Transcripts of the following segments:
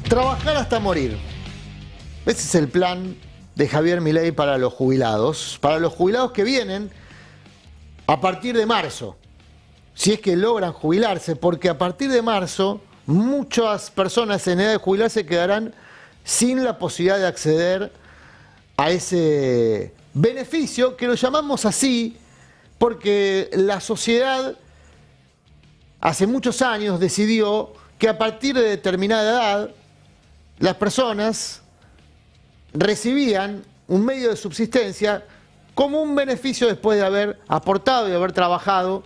Trabajar hasta morir. Ese es el plan de Javier Milei para los jubilados. Para los jubilados que vienen a partir de marzo. Si es que logran jubilarse, porque a partir de marzo muchas personas en edad de jubilarse quedarán sin la posibilidad de acceder a ese beneficio, que lo llamamos así porque la sociedad hace muchos años decidió que a partir de determinada edad las personas recibían un medio de subsistencia como un beneficio después de haber aportado y de haber trabajado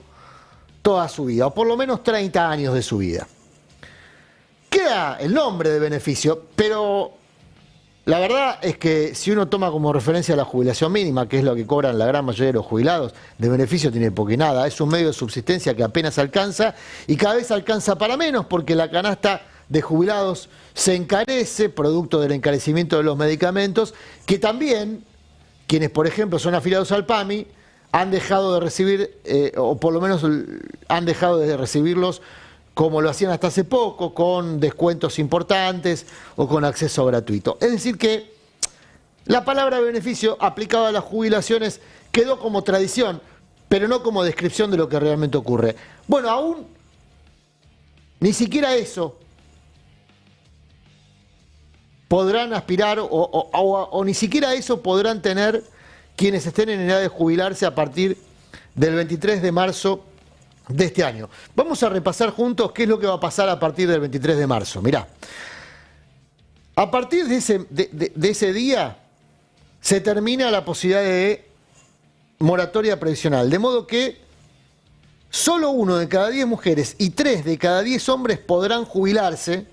toda su vida, o por lo menos 30 años de su vida. Queda el nombre de beneficio, pero la verdad es que si uno toma como referencia la jubilación mínima, que es lo que cobran la gran mayoría de los jubilados, de beneficio tiene poco y nada. Es un medio de subsistencia que apenas alcanza y cada vez alcanza para menos porque la canasta de jubilados se encarece, producto del encarecimiento de los medicamentos, que también quienes, por ejemplo, son afiliados al PAMI, han dejado de recibir, o por lo menos han dejado de recibirlos como lo hacían hasta hace poco, con descuentos importantes o con acceso gratuito. Es decir que la palabra beneficio aplicada a las jubilaciones quedó como tradición, pero no como descripción de lo que realmente ocurre. Bueno, aún ni siquiera eso podrán aspirar o ni siquiera eso podrán tener quienes estén en edad de jubilarse a partir del 23 de marzo de este año. Vamos a repasar juntos qué es lo que va a pasar a partir del 23 de marzo. Mirá, a partir de ese día se termina la posibilidad de moratoria previsional, de modo que solo 1 de cada 10 mujeres y 3 de cada 10 hombres podrán jubilarse,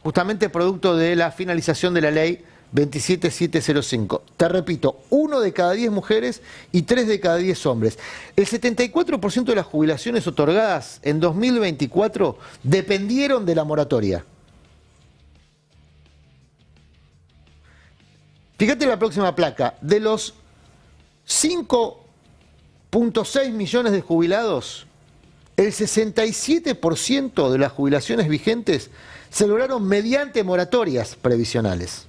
justamente producto de la finalización de la ley 27705. Te repito, 1 de cada 10 mujeres y 3 de cada 10 hombres. El 74% de las jubilaciones otorgadas en 2024 dependieron de la moratoria. Fíjate la próxima placa. De los 5.6 millones de jubilados, el 67% de las jubilaciones vigentes se lograron mediante moratorias previsionales.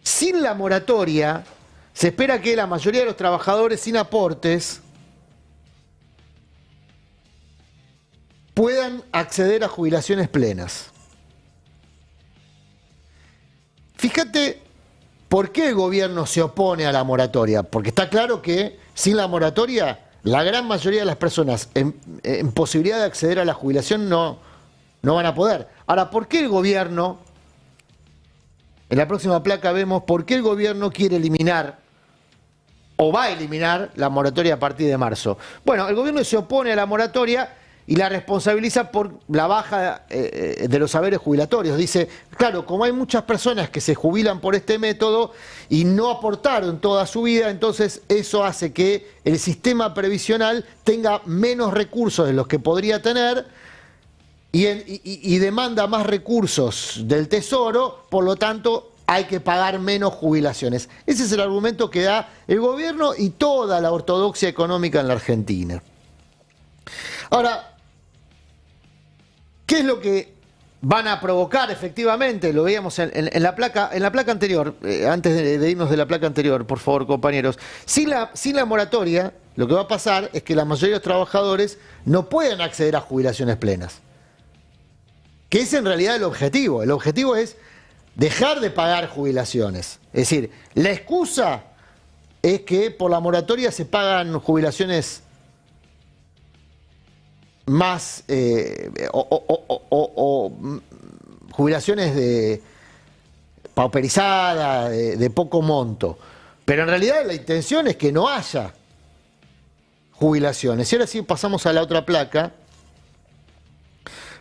Sin la moratoria, se espera que la mayoría de los trabajadores sin aportes puedan acceder a jubilaciones plenas. Fíjate por qué el gobierno se opone a la moratoria, porque está claro que sin la moratoria la gran mayoría de las personas en posibilidad de acceder a la jubilación no van a poder. Ahora, ¿por qué el gobierno? En la próxima placa vemos por qué el gobierno quiere eliminar o va a eliminar la moratoria a partir de marzo. Bueno, el gobierno se opone a la moratoria y la responsabiliza por la baja de los haberes jubilatorios. Dice, claro, como hay muchas personas que se jubilan por este método y no aportaron toda su vida, entonces eso hace que el sistema previsional tenga menos recursos de los que podría tener y demanda más recursos del Tesoro, por lo tanto hay que pagar menos jubilaciones. Ese es el argumento que da el gobierno y toda la ortodoxia económica en la Argentina. Ahora, ¿qué es lo que van a provocar efectivamente? Lo veíamos en la placa anterior, antes de irnos de la placa anterior, por favor, compañeros. Sin la moratoria, lo que va a pasar es que la mayoría de los trabajadores no pueden acceder a jubilaciones plenas. Que es en realidad el objetivo. El objetivo es dejar de pagar jubilaciones. Es decir, la excusa es que por la moratoria se pagan jubilaciones más jubilaciones de pauperizadas, de poco monto. Pero en realidad la intención es que no haya jubilaciones. Y ahora sí pasamos a la otra placa.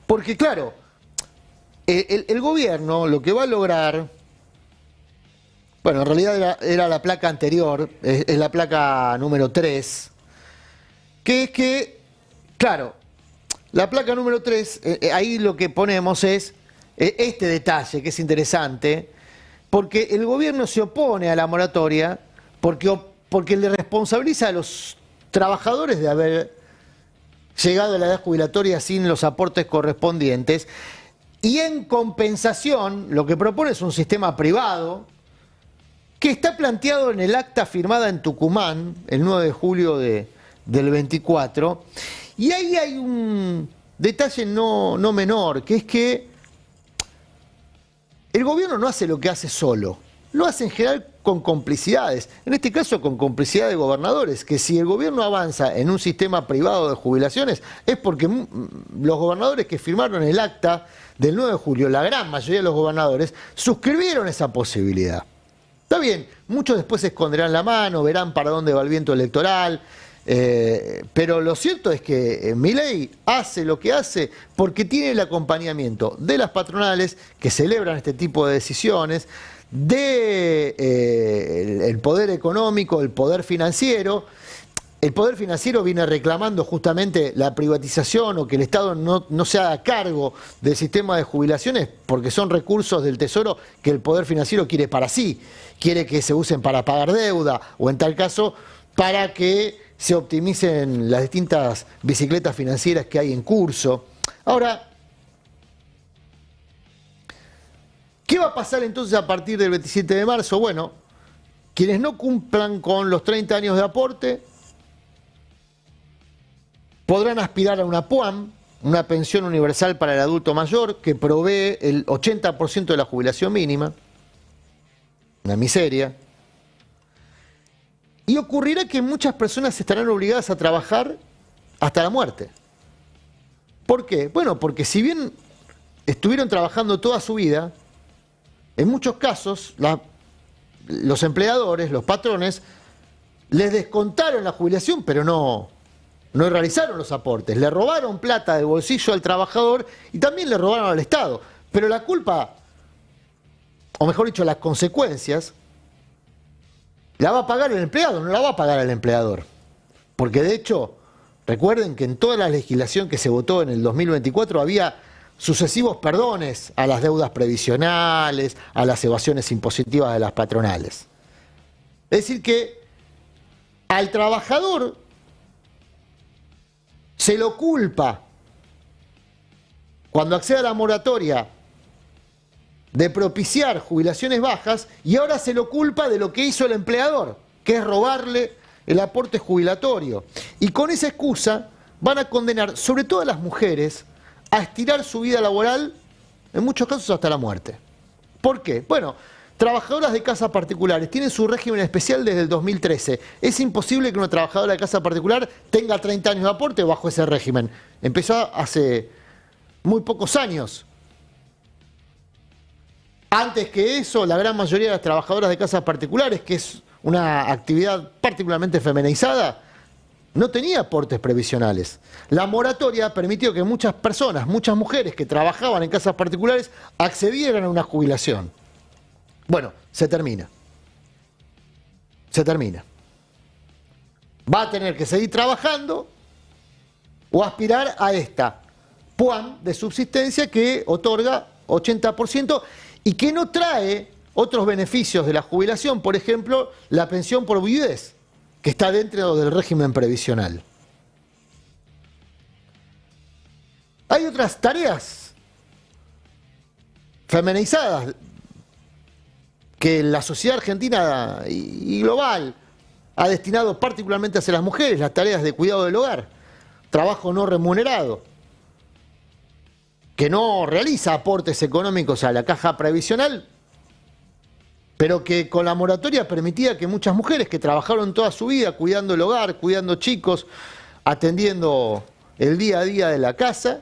Porque claro, el gobierno lo que va a lograr, bueno, en realidad era la placa anterior, es la placa número 3, que es que, claro, la placa número 3, ahí lo que ponemos es este detalle que es interesante, porque el gobierno se opone a la moratoria porque le responsabiliza a los trabajadores de haber llegado a la edad jubilatoria sin los aportes correspondientes. Y en compensación, lo que propone es un sistema privado que está planteado en el acta firmada en Tucumán, el 9 de julio del 24. Y ahí hay un detalle no menor, que es que el gobierno no hace lo que hace solo, lo hace en general con complicidades, en este caso con complicidad de gobernadores, que si el gobierno avanza en un sistema privado de jubilaciones es porque los gobernadores que firmaron el acta del 9 de julio, la gran mayoría de los gobernadores, suscribieron esa posibilidad. Está bien, muchos después se esconderán la mano, verán para dónde va el viento electoral, pero lo cierto es que Milei hace lo que hace porque tiene el acompañamiento de las patronales que celebran este tipo de decisiones, el poder económico, el poder financiero. El poder financiero viene reclamando justamente la privatización o que el Estado no se haga cargo del sistema de jubilaciones porque son recursos del Tesoro que el poder financiero quiere para sí, quiere que se usen para pagar deuda o en tal caso para que se optimicen las distintas bicicletas financieras que hay en curso. Ahora, ¿qué va a pasar entonces a partir del 27 de marzo? Bueno, quienes no cumplan con los 30 años de aporte podrán aspirar a una PUAM, una pensión universal para el adulto mayor, que provee el 80% de la jubilación mínima. Una miseria. Y ocurrirá que muchas personas estarán obligadas a trabajar hasta la muerte. ¿Por qué? Bueno, porque si bien estuvieron trabajando toda su vida, en muchos casos los empleadores, los patrones, les descontaron la jubilación, pero no realizaron los aportes. Le robaron plata del bolsillo al trabajador y también le robaron al Estado. Pero la culpa, o mejor dicho, las consecuencias, la va a pagar el empleado, no la va a pagar el empleador. Porque de hecho, recuerden que en toda la legislación que se votó en el 2024 había sucesivos perdones a las deudas previsionales, a las evasiones impositivas de las patronales. Es decir que al trabajador se lo culpa cuando accede a la moratoria de propiciar jubilaciones bajas y ahora se lo culpa de lo que hizo el empleador, que es robarle el aporte jubilatorio. Y con esa excusa van a condenar, sobre todo a las mujeres, a estirar su vida laboral, en muchos casos hasta la muerte. ¿Por qué? Bueno, trabajadoras de casas particulares tienen su régimen especial desde el 2013. Es imposible que una trabajadora de casa particular tenga 30 años de aporte bajo ese régimen. Empezó hace muy pocos años. Antes que eso, la gran mayoría de las trabajadoras de casas particulares, que es una actividad particularmente feminizada, no tenía aportes previsionales. La moratoria permitió que muchas personas, muchas mujeres que trabajaban en casas particulares, accedieran a una jubilación. Bueno, se termina. Se termina. Va a tener que seguir trabajando o aspirar a esta PUAM de subsistencia que otorga 80% y que no trae otros beneficios de la jubilación, por ejemplo, la pensión por viudez, que está dentro del régimen previsional. Hay otras tareas feminizadas que la sociedad argentina y global ha destinado particularmente hacia las mujeres, las tareas de cuidado del hogar, trabajo no remunerado, que no realiza aportes económicos a la caja previsional, pero que con la moratoria permitía que muchas mujeres que trabajaron toda su vida cuidando el hogar, cuidando chicos, atendiendo el día a día de la casa,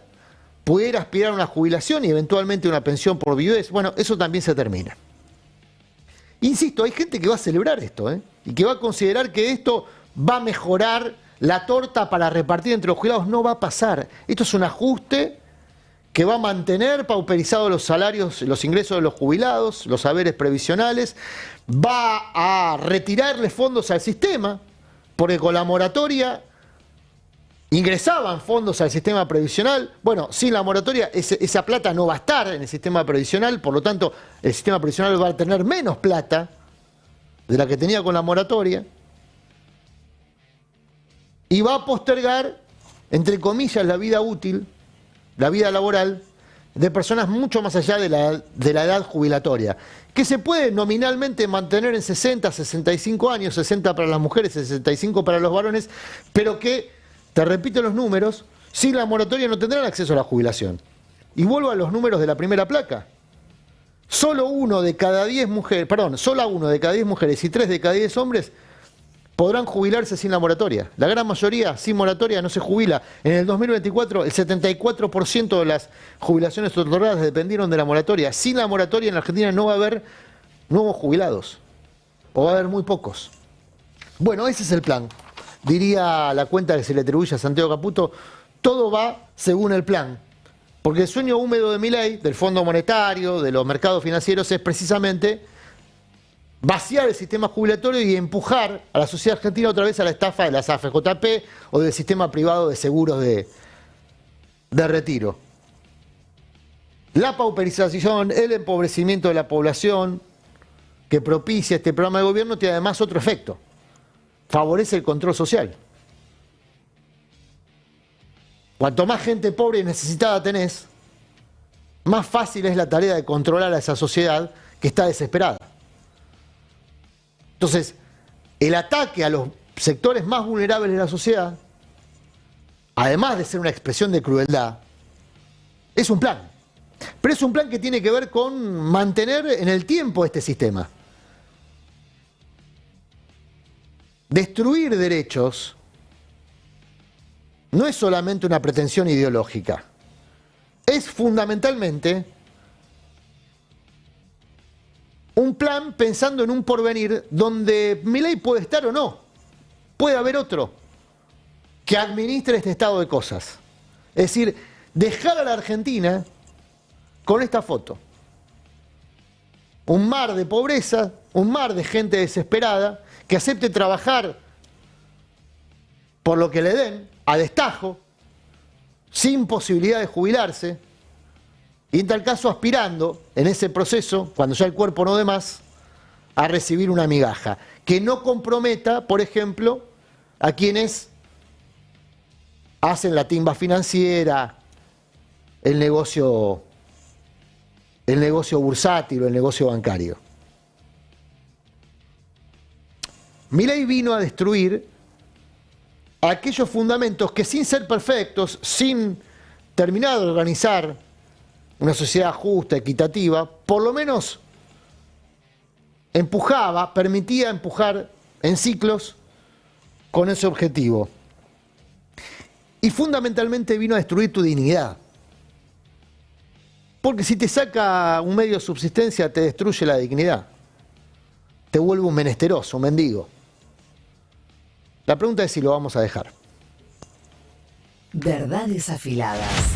pudiera aspirar a una jubilación y eventualmente una pensión por viudez. Bueno, eso también se termina. Insisto, hay gente que va a celebrar esto, y que va a considerar que esto va a mejorar la torta para repartir entre los jubilados. No va a pasar. Esto es un ajuste que va a mantener pauperizados los salarios, los ingresos de los jubilados, los haberes previsionales, va a retirarle fondos al sistema, porque con la moratoria ingresaban fondos al sistema previsional. Bueno, sin la moratoria esa plata no va a estar en el sistema previsional, por lo tanto el sistema previsional va a tener menos plata de la que tenía con la moratoria y va a postergar, entre comillas, la vida útil, la vida laboral, de personas mucho más allá de la edad jubilatoria, que se puede nominalmente mantener en 60, 65 años, 60 para las mujeres, 65 para los varones, pero que, te repito los números, sin la moratoria no tendrán acceso a la jubilación. Y vuelvo a los números de la primera placa. Sola una de cada 10 mujeres y 3 de cada 10 hombres podrán jubilarse sin la moratoria. La gran mayoría sin moratoria no se jubila. En el 2024 el 74% de las jubilaciones otorgadas dependieron de la moratoria. Sin la moratoria en la Argentina no va a haber nuevos jubilados. O va a haber muy pocos. Bueno, ese es el plan. Diría la cuenta que se le atribuye a Santiago Caputo, todo va según el plan. Porque el sueño húmedo de Milei, del Fondo Monetario, de los mercados financieros, es precisamente vaciar el sistema jubilatorio y empujar a la sociedad argentina otra vez a la estafa de las AFJP o del sistema privado de seguros de retiro. La pauperización, el empobrecimiento de la población que propicia este programa de gobierno tiene además otro efecto. Favorece el control social. Cuanto más gente pobre y necesitada tenés, más fácil es la tarea de controlar a esa sociedad que está desesperada. Entonces, el ataque a los sectores más vulnerables de la sociedad, además de ser una expresión de crueldad, es un plan. Pero es un plan que tiene que ver con mantener en el tiempo este sistema. Destruir derechos no es solamente una pretensión ideológica, es fundamentalmente un plan pensando en un porvenir donde Milei puede estar o no, puede haber otro que administre este estado de cosas. Es decir, dejar a la Argentina con esta foto. Un mar de pobreza, un mar de gente desesperada que acepte trabajar por lo que le den, a destajo, sin posibilidad de jubilarse, y en tal caso aspirando en ese proceso, cuando ya el cuerpo no dé más, a recibir una migaja, que no comprometa, por ejemplo, a quienes hacen la timba financiera, el negocio bursátil o el negocio bancario. Milei vino a destruir aquellos fundamentos que, sin ser perfectos, sin terminar de organizar una sociedad justa, equitativa, por lo menos permitía empujar en ciclos con ese objetivo. Y fundamentalmente vino a destruir tu dignidad. Porque si te saca un medio de subsistencia, te destruye la dignidad. Te vuelve un menesteroso, un mendigo. La pregunta es si lo vamos a dejar. Verdades afiladas.